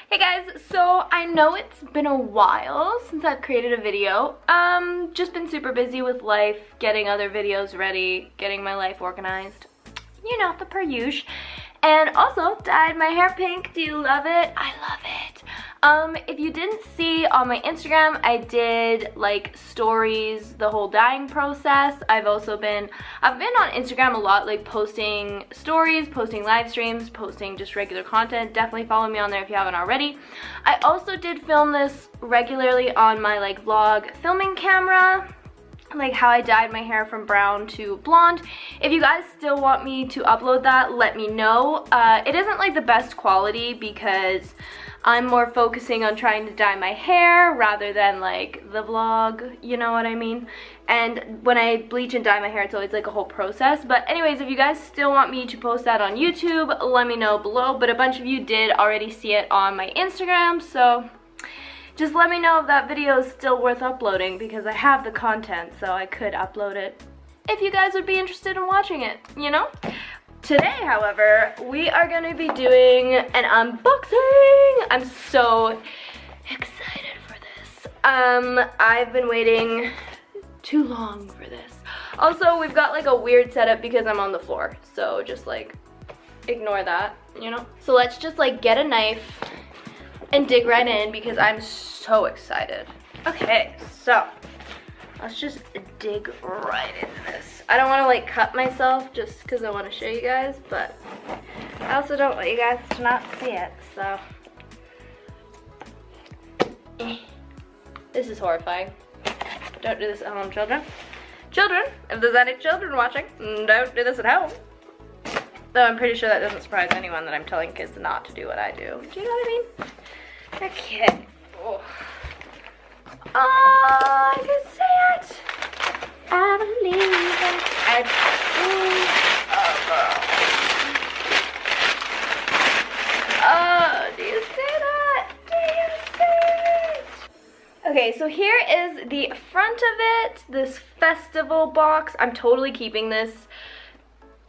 Hey guys, so I know it's been a while since I've created a video. Just been super busy with life, getting other videos ready, getting my life organized. You know, the per usual. And also dyed my hair pink. Do you love it? I love it. If you didn't see on my Instagram, I did like stories, the whole dyeing process. I've been on Instagram a lot, like posting stories, posting live streams, posting just regular content. Definitely follow me on there if you haven't already. I also did film this regularly on my like vlog filming camera, like how I dyed my hair from brown to blonde. If you guys still want me to upload that, let me know. It isn't like the best quality because I'm more focusing on trying to dye my hair rather than like the vlog, you know what I mean? And when I bleach and dye my hair, it's always like a whole process. But anyways, if you guys still want me to post that on YouTube, let me know below. But a bunch of you did already see it on my Instagram, so just let me know if that video is still worth uploading because I have the content, so I could upload it if you guys would be interested in watching it, you know? Today, however, we are going to be doing an unboxing. I'm so excited for this. I've been waiting too long for this. Also, we've got like a weird setup because I'm on the floor, so just like ignore that, you know? So let's just like get a knife and dig right in because I'm so excited. Okay, so let's just dig right into this. I don't want to like cut myself just because I want to show you guys, but I also don't want you guys to not see it, so. This is horrifying. Don't do this at home, children. Children, if there's any children watching, don't do this at home. Though I'm pretty sure that doesn't surprise anyone that I'm telling kids not to do what I do. Do you know what I mean? Okay. Oh. Oh, I can see it. I believe it. Oh, do you see that? Do you see it? Okay, so here is the front of it. This festival box. I'm totally keeping this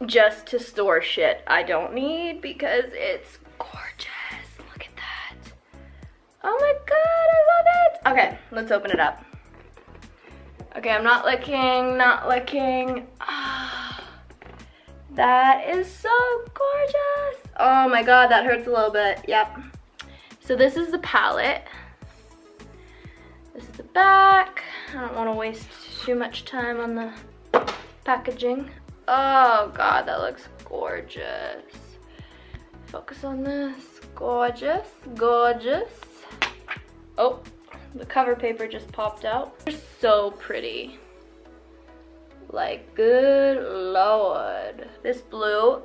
just to store shit I don't need because it's gorgeous. Look at that. Oh my god, I love it. Okay, let's open it up. Okay, I'm not looking. Ah, that is so gorgeous. Oh my god, that hurts a little bit. Yep. So this is the palette. This is the back. I don't want to waste too much time on the packaging. Oh god, that looks gorgeous. Focus on this. Gorgeous, gorgeous. Oh, the cover paper just popped out. They're so pretty. Like, good lord. This blue,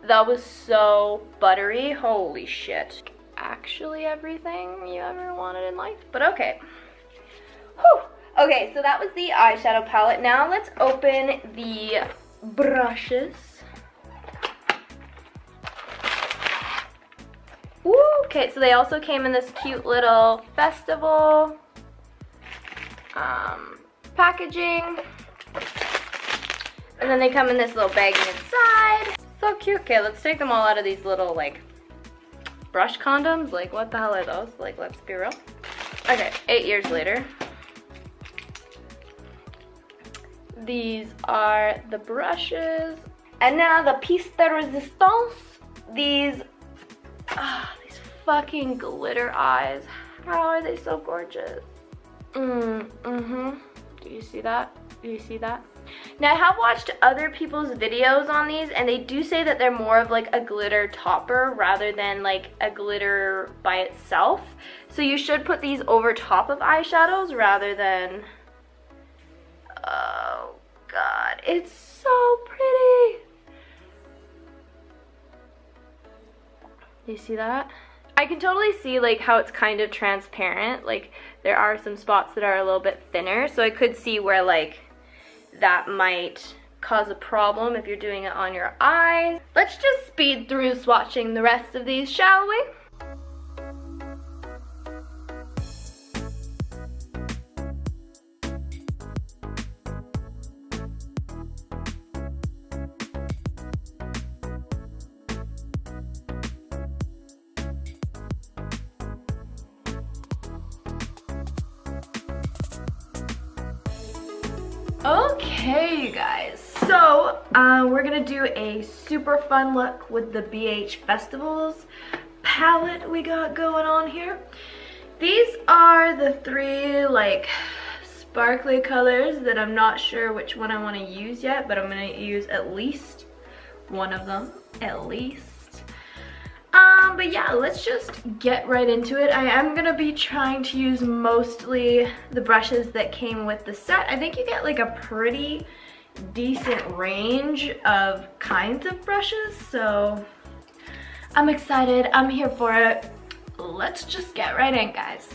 that was so buttery. Holy shit. Actually everything you ever wanted in life, but okay. Whew. Okay, so that was the eyeshadow palette. Now let's open the brushes. Ooh, okay, so they also came in this cute little festival packaging. And then they come in this little bag inside. So cute. Okay, let's take them all out of these little like brush condoms. Like, what the hell are those? Like, let's be real. Okay, 8 years later. These are the brushes. And now the piece de resistance. These fucking glitter eyes. How are they so gorgeous? Do you see that? Do you see that? Now I have watched other people's videos on these and they do say that they're more of like a glitter topper rather than like a glitter by itself. So you should put these over top of eyeshadows rather than, oh god, it's so pretty. Do you see that? I can totally see like how it's kind of transparent. Like there are some spots that are a little bit thinner, so I could see where like that might cause a problem if you're doing it on your eyes. Let's just speed through swatching the rest of these, shall we? Okay, you guys, so we're gonna do a super fun look with the BH Festivals palette we got going on here. These are the three like sparkly colors that I'm not sure which one I want to use yet, but I'm gonna use at least one of them, at least. But yeah, let's just get right into it. I am gonna be trying to use mostly the brushes that came with the set. I think you get like a pretty decent range of kinds of brushes, so I'm excited. I'm here for it. Let's just get right in, guys.